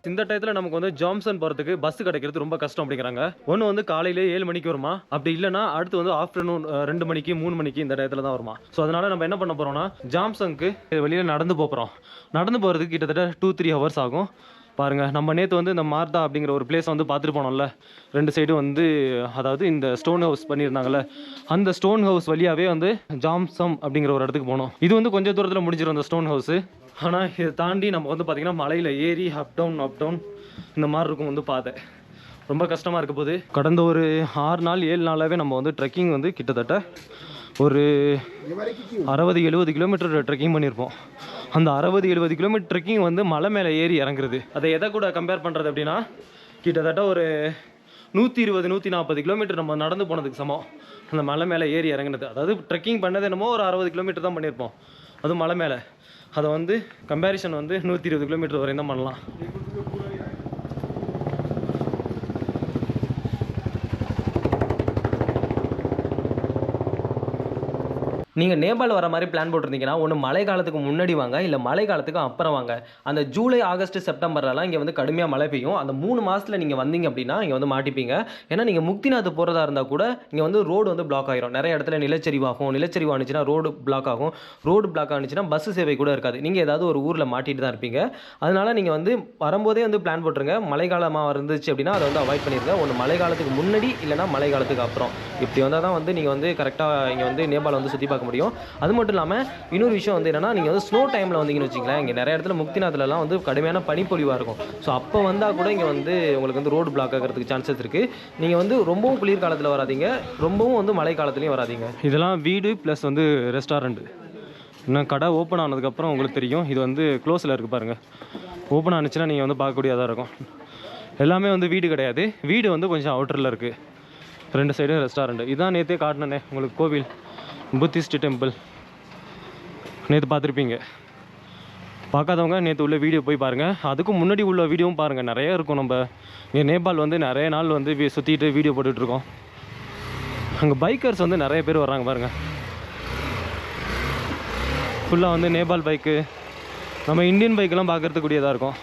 இந்த டயத்தில் நமக்கு வந்து ஜாம்சன் போகிறதுக்கு பஸ் கிடைக்கிறது ரொம்ப கஷ்டம் அப்படிங்கிறாங்க. ஒன்று வந்து காலையிலே 7 மணிக்கு வருமா, அப்படி இல்லைனா அடுத்து வந்து ஆஃப்டர்நூன் 2 மணிக்கு 3 மணிக்கு இந்த டயத்தில் தான் வருமா. ஸோ அதனால் நம்ம என்ன பண்ண போகிறோம்னா ஜாம்சனுக்கு வெளியில் நடந்து போகிறோம். நடந்து போகிறதுக்கு கிட்டத்தட்ட 2-3 ஹவர்ஸ் ஆகும். பாருங்கள், நம்ம நேற்று வந்து இந்த மார்தா அப்படிங்கிற ஒரு பிளேஸ் வந்து பார்த்துட்டு போனோம்ல, 2 சைடும் வந்து அதாவது இந்த ஸ்டோன் ஹவுஸ் பண்ணியிருந்தாங்கல்ல, அந்த ஸ்டோன் ஹவுஸ் வழியாகவே வந்து ஜாம்சம் அப்படிங்கிற ஒரு இடத்துக்கு போனோம். இது வந்து கொஞ்சம் தூரத்தில் முடிஞ்சிடும் அந்த ஸ்டோன் ஹவுஸு. ஆனால் இதை தாண்டி நம்ம வந்து பார்த்திங்கன்னா மலையில் ஏறி அப் டவுன் இந்த மாதிரி இருக்கும் வந்து பாதை. ரொம்ப கஷ்டமாக இருக்க போது. கடந்த ஒரு 6 நாள் 7 நாளாகவே நம்ம வந்து ட்ரெக்கிங் வந்து கிட்டத்தட்ட ஒரு 60-70 கிலோமீட்டர் ட்ரெக்கிங் பண்ணியிருப்போம். அந்த 60-70 கிலோமீட்டர் ட்ரெக்கிங் வந்து மலை மேலே ஏறி இறங்குறது. அதை எதை கூட கம்பேர் பண்ணுறது அப்படின்னா, கிட்டத்தட்ட ஒரு 120-140 கிலோமீட்டர் நம்ம நடந்து போனதுக்கு சமம் அந்த மலை மேலே ஏறி இறங்குனது. அதாவது ட்ரெக்கிங் பண்ணது என்னமோ ஒரு 60 கிலோமீட்டர் தான் பண்ணியிருப்போம், அதுவும் மலை மேலே. அதை வந்து கம்பேரிசன் வந்து 120 கிலோமீட்டர் வரையும் தான் பண்ணலாம். நீங்கள் நேபாள் வர மாதிரி பிளான் போட்டிருந்தீங்கன்னா ஒன்று மழை காலத்துக்கு முன்னாடி வாங்க, இல்லை மழை காலத்துக்கு அப்புறம் வாங்க. அந்த ஜூலை, ஆகஸ்ட், செப்டம்பர்லாம் இங்கே வந்து கடுமையாக மழை பெய்யும். அந்த 3 மாதத்தில் நீங்கள் வந்தீங்க அப்படின்னா இங்கே வந்து மாட்டிப்பீங்க. ஏன்னா நீங்கள் முக்திநாத் போகிறதா இருந்தால் கூட இங்கே வந்து ரோடு வந்து பிளாக் ஆகிரும். நிறைய இடத்துல நிலச்சரிவாகும். நிலச்சரிவு ஆனிச்சுன்னா ரோடு பிளாக் ஆகும். ரோடு பிளாக் ஆனிச்சுன்னா பஸ் சேவை கூட இருக்காது. நீங்கள் ஏதாவது ஒரு ஊரில் மாட்டிட்டு தான் இருப்பீங்க. அதனால் நீங்கள் வந்து வரும்போதே வந்து பிளான் போட்டுருங்க. மழை காலமாக இருந்துச்சு அப்படின்னா அதை வந்து அவாய்ட் பண்ணிடுங்க. ஒன்று மழை காலத்துக்கு முன்னாடி, இல்லைனா மழை காலத்துக்கு அப்புறம். இப்படி வந்தால் தான் வந்து நீங்கள் வந்து கரெக்டாக இங்கே வந்து நேபாள் வந்து சுற்றி பார்க்க முடியும். அது மட்டும் இல்லாமல் இன்னொரு விஷயம் வந்து என்னன்னா, நீங்கள் வந்து ஸ்னோ டைமில் வந்தீங்கன்னு வச்சிங்களேன், இங்கே நிறைய இடத்துல முக்திநாத்லலாம் வந்து கடுமையான பனிப்பொழிவாக இருக்கும். ஸோ அப்போ வந்தால் கூட இங்கே வந்து உங்களுக்கு வந்து ரோடு பிளாக் ஆகிறதுக்கு சான்சஸ் இருக்குது. நீங்கள் வந்து ரொம்பவும் குளிர்காலத்தில் வராதிங்க, ரொம்பவும் வந்து மழை காலத்துலேயும் வராதிங்க. இதெல்லாம் வீடு ப்ளஸ் வந்து ரெஸ்டாரண்ட். இன்னும் கடை ஓப்பன் ஆனதுக்கப்புறம் உங்களுக்கு தெரியும். இது வந்து க்ளோஸில் இருக்குது பாருங்கள். ஓப்பன் ஆனிச்சுன்னா நீங்கள் வந்து பார்க்கக்கூடியதாக இருக்கும். எல்லாமே வந்து வீடு கிடையாது. வீடு வந்து கொஞ்சம் அவுட்டரில் இருக்குது. 2 சைடும் ரெஸ்டாரண்ட். இதுதான் நேற்றே காட்டினே உங்களுக்கு கோவில், புத்திஸ்ட் டெம்பிள். நேற்று பார்த்துருப்பீங்க. பார்க்காதவங்க நேற்று உள்ள வீடியோ போய் பாருங்கள். அதுக்கும் முன்னாடி உள்ள வீடியோவும் பாருங்கள். நிறைய இருக்கும். நம்ம இங்கே நேபாள் வந்து நிறைய நாள் வந்து சுற்றிட்டு வீடியோ போட்டுட்ருக்கோம். அங்கே பைக்கர்ஸ் வந்து நிறைய பேர் வர்றாங்க பாருங்கள். ஃபுல்லாக வந்து நேபாள் பைக்கு, நம்ம இந்தியன் பைக்கெலாம் பார்க்குறதுக்கூடியதாக இருக்கும்.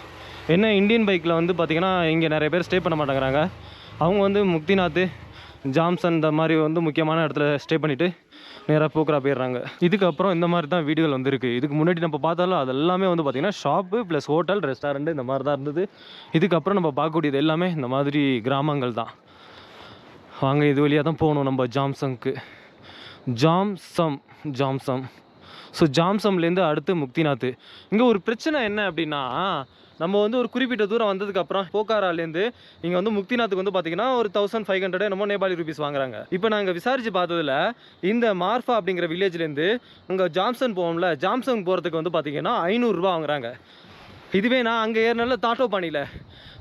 என்ன இந்தியன் பைக்கில் வந்து பார்த்திங்கன்னா இங்கே நிறைய பேர் ஸ்டே பண்ண மாட்டேங்கிறாங்க. அவங்க வந்து முக்திநாத், ஜாம்சன் இந்த மாதிரி வந்து முக்கியமான இடத்துல ஸ்டே பண்ணிவிட்டு நேராக போக்குரா போயிடுறாங்க. இதுக்கப்புறம் இந்த மாதிரி தான் வீடுகள் வந்துருக்கு. இதுக்கு முன்னாடி நம்ம பார்த்தாலும் அது எல்லாமே வந்து பார்த்திங்கன்னா ஷாப்பு ப்ளஸ் ஹோட்டல், ரெஸ்டாரண்ட் இந்த மாதிரி தான் இருந்தது. இதுக்கப்புறம் நம்ம பார்க்கக்கூடியது எல்லாமே இந்த மாதிரி கிராமங்கள் தான். வாங்க, இது வழியாக தான் போகணும் நம்ம ஜாம்சம்க்கு. ஜாம்சம். ஸோ ஜாம்சம்லேருந்து அடுத்து முக்திநாத். இங்கே ஒரு பிரச்சனை என்ன அப்படின்னா, நம்ம வந்து ஒரு குறிப்பிட்ட தூரம் வந்ததுக்கப்புறம் போக்காராலேருந்து இங்கே வந்து முக்திநாத்துக்கு வந்து பார்த்திங்கன்னா ஒரு 1500 என்னமோ நேபாளி ரூபீஸ் வாங்குறாங்க. இப்போ நாங்கள் விசாரித்து பார்த்ததில் இந்த மார்ஃபா அப்படிங்கிற வில்லேஜ்லேருந்து அங்கே ஜாம்சன் போவோம்ல, ஜாம்சன் போகிறதுக்கு வந்து பார்த்திங்கன்னா 500 ரூபா வாங்குறாங்க. இதுவே நான் அங்கே ஏறினால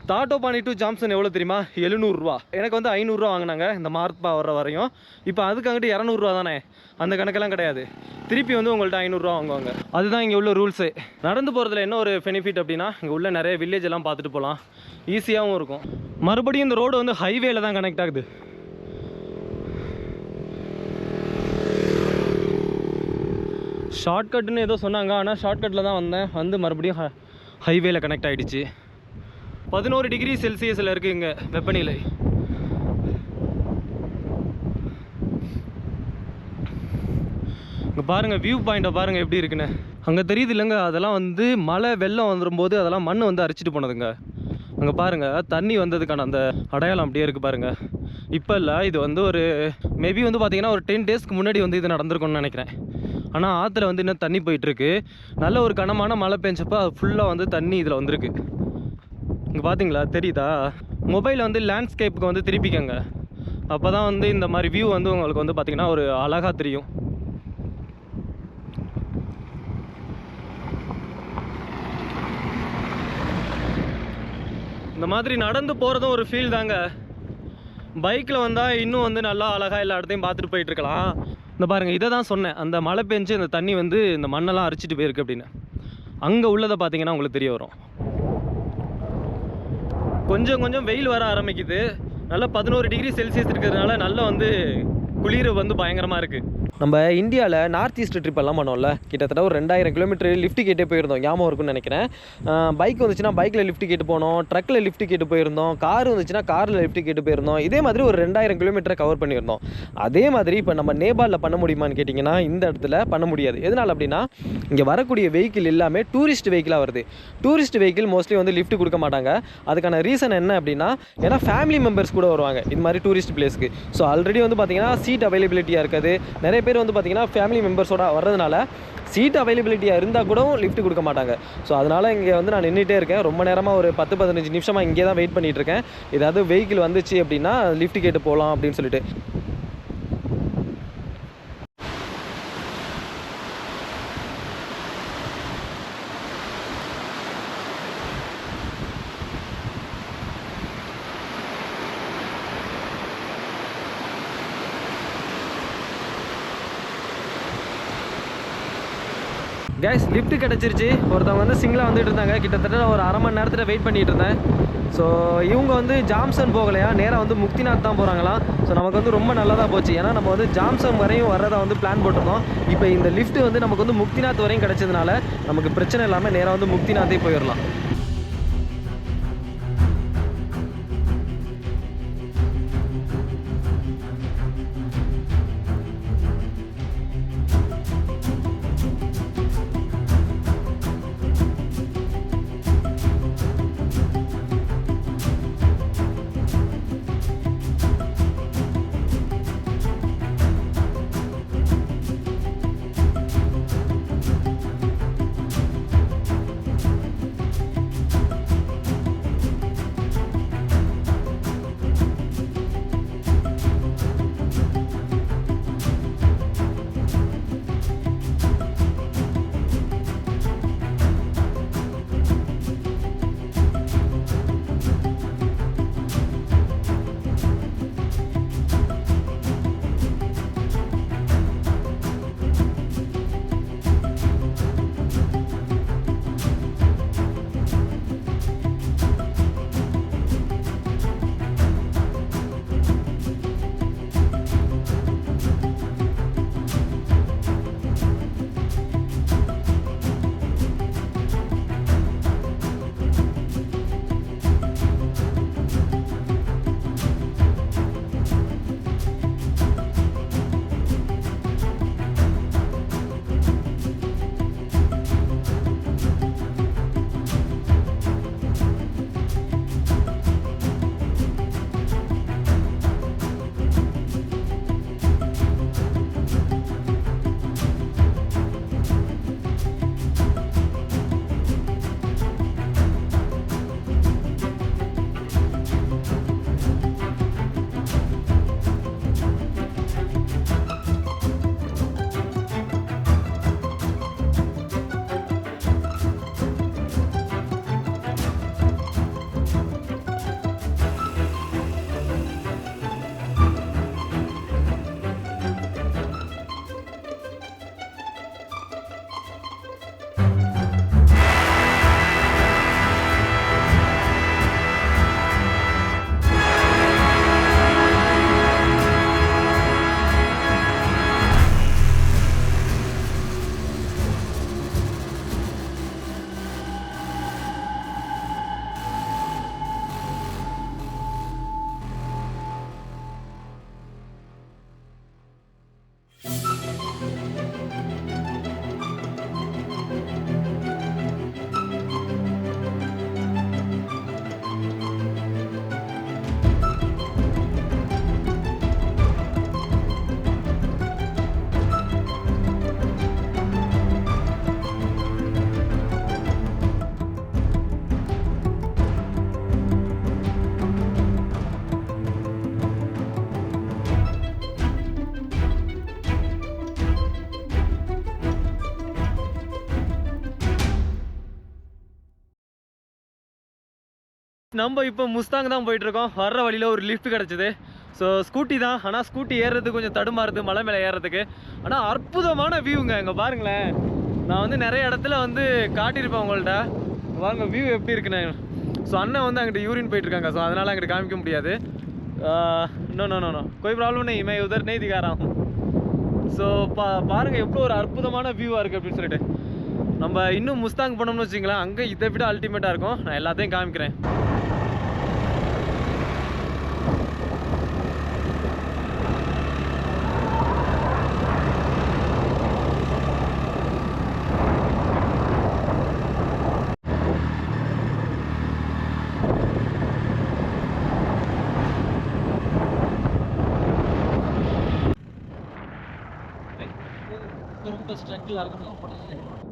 தாட்டோபானி டு ஜாம்சன் எவ்வளோ தெரியுமா? 700 ரூபா. எனக்கு வந்து 500 ரூபா வாங்கினாங்க இந்த மார்பா வர்ற வரையும். இப்போ அதுக்கு அங்கிட்டு 200 ரூபா தானே, அந்த கணக்கெல்லாம் கிடையாது. திருப்பி வந்து உங்கள்கிட்ட 500 ரூபா வாங்குவாங்க. அதுதான் இங்கே உள்ள ரூல்ஸே. நடந்து போகிறதுல என்ன ஒரு பெனிஃபிட் அப்படின்னா, இங்கே உள்ள நிறைய வில்லேஜ் எல்லாம் பார்த்துட்டு போகலாம், ஈஸியாகவும் இருக்கும். மறுபடியும் இந்த ரோடு வந்து ஹைவேல தான் கனெக்ட் ஆகுது. ஷார்ட்கட்னு ஏதோ சொன்னாங்க, ஆனால் ஷார்ட்கட்டில் தான் வந்தேன். வந்து மறுபடியும் ஹைவேல கனெக்ட் ஆகிடுச்சு. 11 டிகிரி செல்சியஸில் இருக்குது இங்கே வெப்பநிலை. இங்கே பாருங்கள், வியூ பாயிண்ட்டை பாருங்கள் எப்படி இருக்குன்னு. அங்கே தெரியுது இல்லைங்க, அதெல்லாம் வந்து மழை வெள்ளம் வந்துடும்போது அதெல்லாம் மண் வந்து அரிச்சிட்டு போனதுங்க. அங்கே பாருங்கள், தண்ணி வந்ததுக்கான அந்த அடையாளம் அப்படியே இருக்குது பாருங்கள். இப்போ இல்லை, இது வந்து ஒரு மேபி வந்து பார்த்திங்கன்னா ஒரு 10 டேஸ்க்கு முன்னாடி வந்து இது நடந்திருக்கும்னு நினைக்கிறேன். ஆனால் ஆற்றுல வந்து இன்னும் தண்ணி போயிட்டுருக்கு. நல்ல ஒரு கனமான மழை பெஞ்சப்போ அது ஃபுல்லாக வந்து தண்ணி இதில் வந்திருக்கு. இங்கே பார்த்தீங்களா, தெரியுதா? மொபைலில் வந்து லேண்ட்ஸ்கேப்புக்கு வந்து திருப்பிக்கங்க. அப்போ தான் வந்து இந்த மாதிரி வியூ வந்து உங்களுக்கு வந்து பார்த்திங்கன்னா ஒரு அழகாக தெரியும். இந்த மாதிரி நடந்து போகிறதும் ஒரு ஃபீல் தாங்க. பைக்கில் வந்தால் இன்னும் வந்து நல்லா அழகாக எல்லா இடத்தையும் பார்த்துட்டு போயிட்டுருக்கலாம். இந்த பாருங்கள், இதை தான் சொன்னேன், அந்த மழை பெஞ்சு இந்த தண்ணி வந்து இந்த மண்ணெல்லாம் அரிச்சிட்டு போயிருக்கு அப்படின்னு. அங்கே உள்ளதை பார்த்தீங்கன்னா உங்களுக்கு தெரிய வரும். கொஞ்சம் கொஞ்சம் வெயில் வர ஆரம்பிக்குது. நல்லா 11 டிகிரி செல்சியஸ் இருக்கிறதுனால நல்லா வந்து குளிர் வந்து பயங்கரமாக இருக்குது. நம்ம இந்தியாவில் நார்த் ஈஸ்ட் ட்ரிப் எல்லாம் பண்ணோம்ல, கிட்டத்தட்ட ஒரு 2000 கிலோமீட்டர் லிஃப்ட் கேட்டே போயிருந்தோம். ஞாபகம் இருக்குன்னு நினைக்கிறேன். பைக் வந்துச்சுன்னா பைக்கில் லிஃப்ட் கேட்டு போனோம், ட்ரக்கில் லிஃப்ட் கேட்டு போயிருந்தோம், கார் வந்துச்சுன்னா காரில் லிஃப்ட் கேட்டு போயிருந்தோம். இதே மாதிரி ஒரு 2000 கிலோமீட்டரை கவர் பண்ணியிருந்தோம். அதே மாதிரி இப்போ நம்ம நேபாளில் பண்ண முடியுமான்னு கேட்டிங்கன்னா இந்த இடத்துல பண்ண முடியாது. எதனால் அப்படின்னா இங்கே வரக்கூடிய வெஹிக்கிள் எல்லாமே டூரிஸ்ட் வெஹிக்கிளாக வருது. டூரிஸ்ட் வெஹிக்கிள் மோஸ்ட்லி வந்து லிஃப்ட் கொடுக்க மாட்டாங்க. அதுக்கான ரீசன் என்ன அப்படின்னா, ஏன்னா ஃபேமிலி மெம்பர்ஸ் கூட வருவாங்க இது மாதிரி டூரிஸ்ட் பிளேஸ்க்கு. ஸோ ஆல்ரெடி வந்து பார்த்தீங்கன்னா சீட் அவைலபிலிட்டியாக இருக்காது. நிறைய பேர் வந்து பார்த்தீங்கன்னா ஃபேமிலி மெம்பர்ஸோட வர்றதுனால சீட் அவைலபிலிட்டியாக இருந்தால் கூட லிஃப்ட் கொடுக்க மாட்டாங்க. ஸோ அதனால் இங்கே வந்து நான் நின்றுட்டே இருக்கேன். ரொம்ப நேரமாக ஒரு 10-15 நிமிஷமாக இங்கே தான் வெயிட் பண்ணிகிட்டு இருக்கேன். ஏதாவது வெஹிக்கிள் வந்துச்சு அப்படின்னா லிஃப்ட் கேட்டு போகலாம் அப்படின்னு சொல்லிட்டு. கேஸ் லிஃப்ட் கிடச்சிருச்சு. ஒருத்தவங்க வந்து சிங்கிளாக வந்துட்டு இருந்தாங்க. கிட்டத்தட்ட ஒரு அரை மணி நேரத்தில் வெயிட் பண்ணிகிட்டு இருந்தேன். ஸோ இவங்க வந்து ஜாம்சன் போகலையா, நேராக வந்து முக்திநாத் தான் போகிறாங்களாம். ஸோ நமக்கு வந்து ரொம்ப நல்லதாக போச்சு. ஏன்னா நம்ம வந்து ஜாம்சன் வரையும் வர்றதை வந்து பிளான் போட்டிருந்தோம். இப்போ இந்த லிஃப்ட் வந்து நமக்கு வந்து முக்திநாத் வரையும் கிடச்சதுனால நமக்கு பிரச்சனை இல்லாமல் நேராக வந்து முக்திநாத்தே போயிடலாம். நம்ம இப்போ முஸ்தாங் தான் போயிட்டுருக்கோம். வர்ற வழியில் ஒரு லிஃப்ட் கிடச்சிது. ஸோ ஸ்கூட்டி தான், ஆனால் ஸ்கூட்டி ஏறுறதுக்கு கொஞ்சம் தடுமாறுது மலை மேலே ஏறுறதுக்கு. ஆனால் அற்புதமான வியூங்க இங்கே பாருங்களேன். நான் வந்து நிறைய இடத்துல வந்து காட்டியிருப்பேன் உங்கள்கிட்ட. பாருங்க வியூ எப்படி இருக்குன்னு. ஸோ அண்ணன் வந்து அங்கிட்ட யூரின் போயிட்டுருக்காங்க. ஸோ அதனால் அங்கிட்ட காமிக்க முடியாது. नो नो नो नो कोई प्रॉब्लम नहीं, मैं उधर नहीं दिखा रहा हूँ. ஸோ பாருங்கள் எவ்வளோ ஒரு அற்புதமான வியூவாக இருக்குது அப்படின்னு சொல்லிட்டு. நம்ம இன்னும் முஸ்தாங் போனோம்னு வச்சுங்களேன், அங்கே இதை விட அல்டிமேட்டாக இருக்கும். நான் எல்லாத்தையும் காமிக்கிறேன்.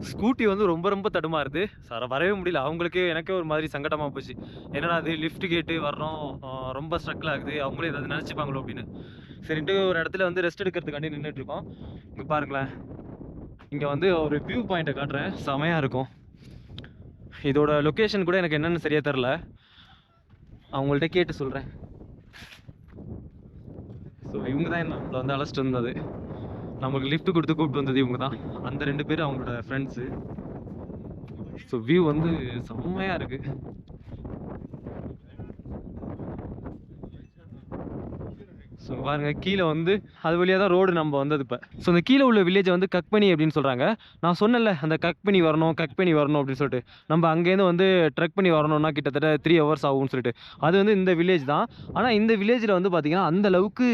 ஸ்கூட்டி வந்து ரொம்ப ரொம்ப தடுமாறுது சார், வரவே முடியல. அவங்களுக்கே எனக்கே ஒரு மாதிரி சங்கடமாக போச்சு. என்னடா அது லிஃப்ட் கேட்டு வர்றோம், ரொம்ப ஸ்ட்ரக்கிள் ஆகுது, அவங்களே ஏதாவது நினச்சிப்பாங்களோ அப்படின்னு. சரின்ட்டு ஒரு இடத்துல வந்து ரெஸ்ட் எடுக்கிறதுக்காண்டி நின்றுட்டு இருக்கோம். இங்கே பாருங்களேன், இங்கே வந்து ஒரு வியூ பாயிண்ட்டை காட்டுறேன், செமையாக இருக்கும். இதோட லொக்கேஷன் கூட எனக்கு என்னென்னு சரியாக தெரில, அவங்கள்ட்ட கேட்டு சொல்கிறேன். ஸோ இவங்க தான் நம்மளை வந்து அழைச்சிட்டு வந்தது, நமக்கு லிஃப்ட் கொடுத்து கூப்பிட்டு வந்தது இவங்க தான். அந்த 2 பேர் அவங்களோட ஃப்ரெண்ட்ஸு. ஸோ வியூ வந்து செம்மையாக இருக்குது. ஸோ பாருங்க, கீழே வந்து அது வழியாக தான் ரோடு நம்ம வந்தது இப்போ. ஸோ இந்த கீழே உள்ள வில்லேஜை வந்து கக்பனி அப்படின்னு சொல்கிறாங்க. நான் சொன்னேன்ல அந்த கக்பனி வரணும் அப்படின்னு சொல்லிட்டு, நம்ம அங்கேருந்து வந்து ட்ரெக் பண்ணி வரணும்னா கிட்டத்தட்ட 3 hours ஆகும்னு சொல்லிட்டு, அது வந்து இந்த வில்லேஜ் தான். ஆனால் இந்த வில்லேஜில் வந்து பார்த்திங்கன்னா அந்த அளவுக்கு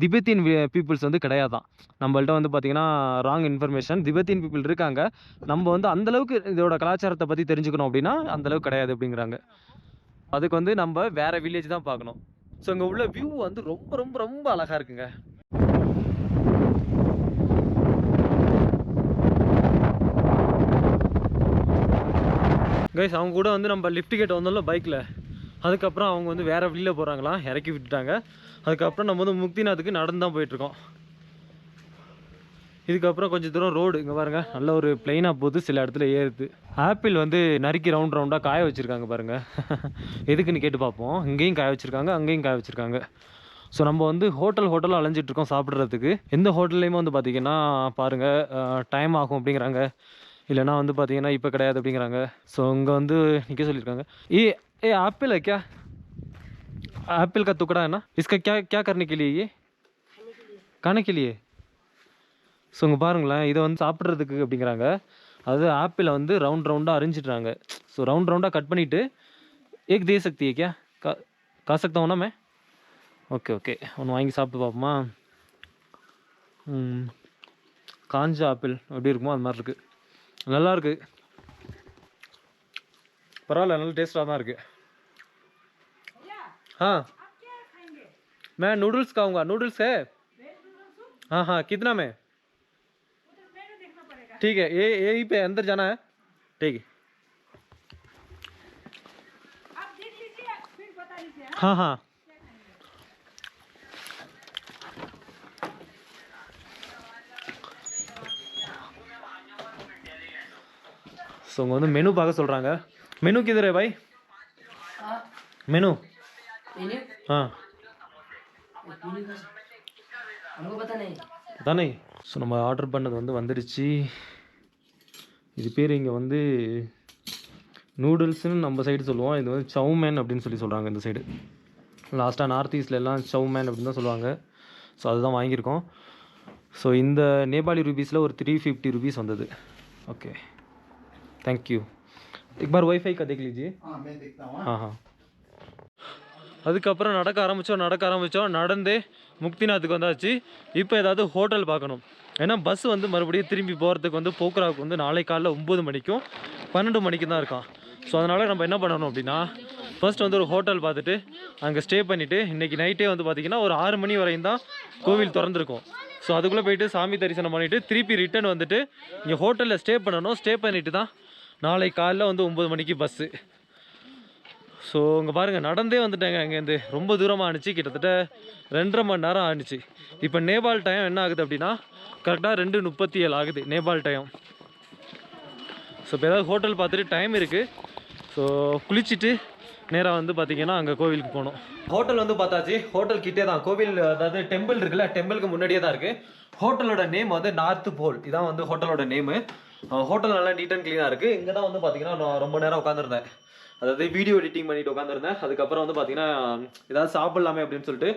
திபெத்தியன் பீப்புள்ஸ் வந்து கிடையாதான். நம்மள்ட்ட வந்து பார்த்திங்கன்னா ராங் இன்ஃபர்மேஷன். திபெத்தியன் பீப்புள் இருக்காங்க, நம்ம வந்து அந்தளவுக்கு இதோட கலாச்சாரத்தை பற்றி தெரிஞ்சுக்கணும் அப்படின்னா அந்தளவுக்கு கிடையாது அப்படிங்கிறாங்க. அதுக்கு வந்து நம்ம வேறு வில்லேஜ் தான் பார்க்கணும். ஸோ இங்கே உள்ள வியூ வந்து ரொம்ப ரொம்ப ரொம்ப அழகாக இருக்குங்க. கைஸ், அவங்க கூட வந்து நம்ம லிஃப்ட் கேட் வந்தோம்ல பைக்கில், அதுக்கப்புறம் அவங்க வந்து வேறு வழியில் போகிறாங்களாம், இறக்கி விட்டுட்டாங்க. அதுக்கப்புறம் நம்ம வந்து முக்திநாத்துக்கு நடந்து தான் போயிட்டுருக்கோம். இதுக்கப்புறம் கொஞ்சம் தூரம் ரோடு இங்கே பாருங்கள், நல்ல ஒரு பிளெயினாக போகுது, சில இடத்துல ஏறுது. ஆப்பிள் வந்து நறுக்கி ரவுண்டாக காய வச்சுருக்காங்க பாருங்கள். எதுக்குன்னு கேட்டு பார்ப்போம். இங்கேயும் காய வச்சுருக்காங்க, அங்கேயும் காய வச்சுருக்காங்க. ஸோ நம்ம வந்து ஹோட்டல் அலைஞ்சிட்ருக்கோம் சாப்பிட்றதுக்கு. எந்த ஹோட்டல்லையுமே வந்து பார்த்திங்கன்னா பாருங்கள் டைம் ஆகும் அப்படிங்கிறாங்க, இல்லைனா வந்து பார்த்திங்கன்னா இப்போ கிடையாது அப்படிங்கிறாங்க. ஸோ இங்கே வந்து நிற்க சொல்லியிருக்காங்க. ஏ ஆப்பிள் क्या एप्पल का टुकड़ा है ना, इसका क्या क्या करने के लिए, ये खाने के लिए. ஸோ இங்கே பாருங்களேன், இதை வந்து சாப்பிட்றதுக்கு அப்படிங்கிறாங்க. அது ஆப்பிளை வந்து ரவுண்டாக அரிஞ்சிட்றாங்க. ஸோ ரவுண்டாக கட் பண்ணிவிட்டு ஏக் தே சக்தி क्या खा सकता हूँ ना मैं. ஓகே ஒன்று வாங்கி சாப்பிட்டு பார்ப்போமா. காஞ்ச ஆப்பிள் எப்படி இருக்குமோ அது மாதிரி இருக்குது, நல்லாயிருக்கு, பரவாயில்ல, நல்ல டேஸ்ட்டாக தான் இருக்குது. हाँ मैं नूडल्स खाऊंगा. नूडल्स है? हाँ कितना में? ठीक है, ये यहीं पे अंदर जाना है. ठीक है, आप देख लीजिए फिर बता दीजिए. हाँ ஸோ இங்கே வந்து மெனு பார்க்க சொல்கிறாங்க. மெனு கிதர் है भाई? மெனு हाँ தானே. ஸோ நம்ம ஆர்டர் பண்ணது வந்து வந்துடுச்சு. இது பேர் இங்கே வந்து நூடுல்ஸ்னு நம்ம சைடு சொல்லுவோம், இது வந்து சவுமேன் அப்படின்னு சொல்கிறாங்க இந்த சைடு. லாஸ்ட்டாக நார்த் ஈஸ்டில் எல்லாம் சவுமேன் அப்படின்னு தான் சொல்லுவாங்க. ஸோ அதுதான் வாங்கியிருக்கோம். ஸோ இந்த நேபாளி ருபீஸில் ஒரு 350 रुपीस வந்தது. Okay, thank you. एक बार वाईफाई का देख लीजिए. हाँ मैं देखता हूँ. हाँ அதுக்கப்புறம் நடக்க ஆரம்பித்தோம். நடந்தே முக்திநாத்துக்கு வந்தாச்சு. இப்போ ஏதாவது ஹோட்டல் பார்க்கணும், ஏன்னா பஸ் வந்து மறுபடியும் திரும்பி போகிறதுக்கு வந்து போக்குவரத்து வந்து நாளை காலைல 9 மணிக்கும் 12 மணிக்கும் தான் இருக்கான். ஸோ அதனால் நம்ம என்ன பண்ணணும் அப்படின்னா, ஃபர்ஸ்ட் வந்து ஒரு ஹோட்டல் பார்த்துட்டு அங்கே ஸ்டே பண்ணிவிட்டு, இன்றைக்கி நைட்டே வந்து பார்த்திங்கன்னா ஒரு 6 மணி வரையும் தான் கோவில் திறந்துருக்கும். ஸோ அதுக்குள்ளே போயிட்டு சாமி தரிசனம் பண்ணிவிட்டு திருப்பி ரிட்டன் வந்துட்டு இங்கே ஹோட்டலில் ஸ்டே பண்ணணும். ஸ்டே பண்ணிவிட்டு தான் நாளை காலைல வந்து 9 மணிக்கு பஸ்ஸு. ஸோ இங்கே பாருங்கள், நடந்தே வந்துட்டேங்க. அங்கேருந்து ரொம்ப தூரமாக ஆணுச்சு, கிட்டத்தட்ட 2.5 மணி நேரம் ஆணுச்சு. இப்போ நேபாள் டைம் என்ன ஆகுது அப்படின்னா கரெக்டாக 2:37 ஆகுது நேபாள் டைம். ஸோ இப்போ ஏதாவது ஹோட்டல் பார்த்துட்டு டைம் இருக்குது. ஸோ குளிச்சுட்டு நேராக வந்து பார்த்திங்கன்னா அங்கே கோவிலுக்கு போகணும். ஹோட்டல் வந்து பார்த்தாச்சு, ஹோட்டல் கிட்டே தான் கோவில், அதாவது டெம்பிள் இருக்குல்ல, டெம்பிளுக்கு முன்னாடியே தான் இருக்குது. ஹோட்டலோட நேம் வந்து நார்த் போல், இதான் வந்து ஹோட்டலோட நேமு. ஹோட்டல் நல்லா நீட் அண்ட் க்ளீனாக இருக்குது. இங்கே தான் வந்து பார்த்திங்கன்னா நான் ரொம்ப நேரம் உட்காந்துருந்தேன், அதாவது வீடியோ எடிட்டிங் பண்ணிட்டு உட்காந்துருந்தேன். அதுக்கப்புறம் வந்து பார்த்திங்கன்னா ஏதாவது சாப்பிட்லாமே அப்படின்னு சொல்லிட்டு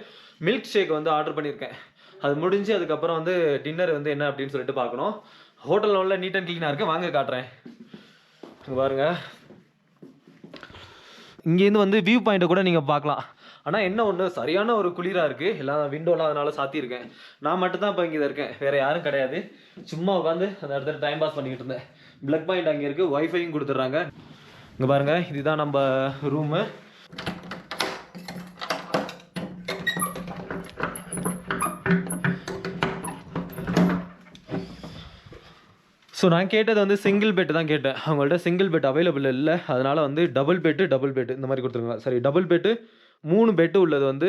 மில்க் ஷேக் வந்து ஆர்டர் பண்ணியிருக்கேன். அது முடிஞ்சு அதுக்கப்புறம் வந்து டின்னர் வந்து என்ன அப்படின்னு சொல்லிட்டு பார்க்கணும். ஹோட்டலில் உள்ள நீட் அண்ட் க்ளீனாக இருக்குது, வாங்க காட்டுறேன். பாருங்க, இங்கேருந்து வந்து வியூ பாயிண்ட்டை கூட நீங்கள் பார்க்கலாம். ஆனால் என்ன ஒன்று, சரியான ஒரு குளிராக இருக்குது, எல்லாம் விண்டோலாம் அதனால சாத்தியிருக்கேன். நான் மட்டும் தான் இப்போ இங்கே இருக்கேன், வேறு யாரும் கிடையாது. சும்மா உட்காந்து அந்த இடத்துல டைம் பாஸ் பண்ணிக்கிட்டு இருந்தேன். ப்ளக் பாயிண்ட் அங்கே இருக்குது, ஒய்ஃபையும் கொடுத்துட்றாங்க. இங்கே பாருங்கள், இதுதான் நம்ம ரூமு. ஸோ நான் கேட்டது வந்து சிங்கிள் பெட் தான் கேட்டேன். அவங்கள்ட்ட சிங்கிள் பெட் அவைலபிள் இல்லை, அதனால் வந்து டபுள் பெட்டு இந்த மாதிரி கொடுத்துருக்காங்க. சரி, டபுள் பெட்டு 3 பெட்டு உள்ளது வந்து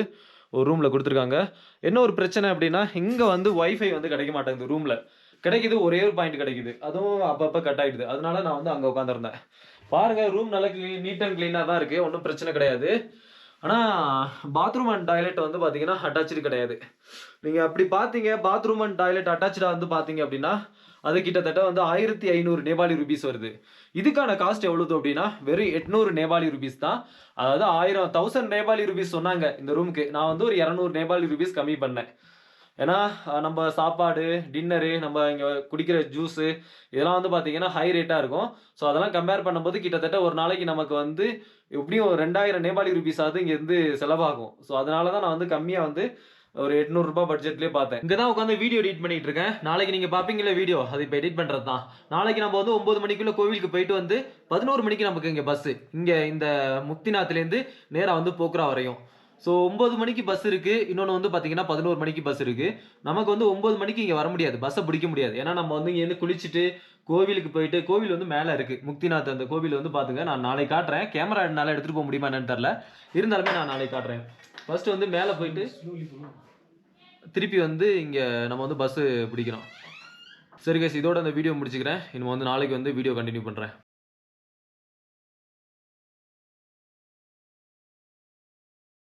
ஒரு ரூமில் கொடுத்துருக்காங்க. என்ன ஒரு பிரச்சனை அப்படின்னா, இங்கே வந்து ஒய்ஃபை வந்து கிடைக்க மாட்டேங்குது. ரூமில் கிடைக்குது, ஒரே ஒரு பாயிண்ட் கிடைக்குது, அதுவும் அப்பப்போ கட் ஆகிடுது. அதனால நான் வந்து அங்கே உட்காந்துருந்தேன். பாருங்கள், ரூம் நல்லா நீட் அண்ட் க்ளீனாக தான் இருக்குது, ஒன்றும் பிரச்சனை கிடையாது. ஆனால் பாத்ரூம் அண்ட் டாய்லெட் வந்து பார்த்தீங்கன்னா அட்டாச்சு கிடையாது. நீங்கள் அப்படி பார்த்தீங்க, பாத்ரூம் அண்ட் டாய்லெட் அட்டாச்சாக வந்து பார்த்தீங்க அப்படின்னா அது கிட்டத்தட்ட வந்து 1500 நேபாளி ருபீஸ் வருது. இதுக்கான காஸ்ட் எவ்வளவு அப்படின்னா வெறும் 800 நேபாளி ருபீஸ் தான். அதாவது 1000 நேபாளி ருபீஸ் சொன்னாங்க இந்த ரூமுக்கு. நான் வந்து ஒரு 200 நேபாளி ருபீஸ் கம்மி பண்ணேன். ஏன்னா நம்ம சாப்பாடு, டின்னரு, நம்ம இங்கே குடிக்கிற ஜூஸு இதெல்லாம் வந்து பார்த்தீங்கன்னா ஹை ரேட்டாக இருக்கும். ஸோ அதெல்லாம் கம்பேர் பண்ணும்போது கிட்டத்தட்ட ஒரு நாளைக்கு நமக்கு வந்து எப்படியும் 2000 நேபாளி ருபீஸாவது இங்கேருந்து செலவாகும். ஸோ அதனால தான் நான் வந்து கம்மியாக வந்து ஒரு 800 ரூபாய் பட்ஜெட்லேயே பார்த்தேன். இங்கே தான் உட்காந்து வீடியோ எடிட் பண்ணிட்டு இருக்கேன். நாளைக்கு நீங்கள் பார்ப்பீங்களே வீடியோ, அது இப்போ எடிட் பண்ணுறது தான். நாளைக்கு நம்ம வந்து 9 மணிக்குள்ளே கோவிலுக்கு போயிட்டு வந்து 11 மணிக்கு நமக்கு இங்கே பஸ்ஸு, இங்கே இந்த முக்திநாத்லேருந்து நேராக வந்து போக்ரா வரையும். ஸோ 9 மணிக்கு பஸ் இருக்குது. இன்னொன்று வந்து பார்த்தீங்கன்னா 11 மணிக்கு பஸ் இருக்குது. நமக்கு வந்து 9 மணிக்கு இங்கே வர முடியாது, பஸ்ஸை பிடிக்க முடியாது. ஏன்னா நம்ம வந்து இங்கேருந்து குளிச்சுட்டு கோவிலுக்கு போயிட்டு, கோவில் வந்து மேலே இருக்குது முக்திநாத், அந்த கோவில் வந்து பார்த்துங்க. நான் நாளைக்கு காட்டுறேன். கேமரா என்னால் எடுத்துகிட்டு போக முடியுமா என்னன்னு தெரில, இருந்தாலுமே நான் நாளைக்கு காட்டுறேன். ஃபர்ஸ்ட் வந்து மேலே போயிட்டு திருப்பி வந்து இங்கே நம்ம வந்து பஸ்ஸு பிடிக்கிறோம். சரி கைஸ், இதோட அந்த வீடியோ முடிச்சுக்கிறேன். இன்னும் வந்து நாளைக்கு வந்து வீடியோ கண்டினியூ பண்ணுறேன்.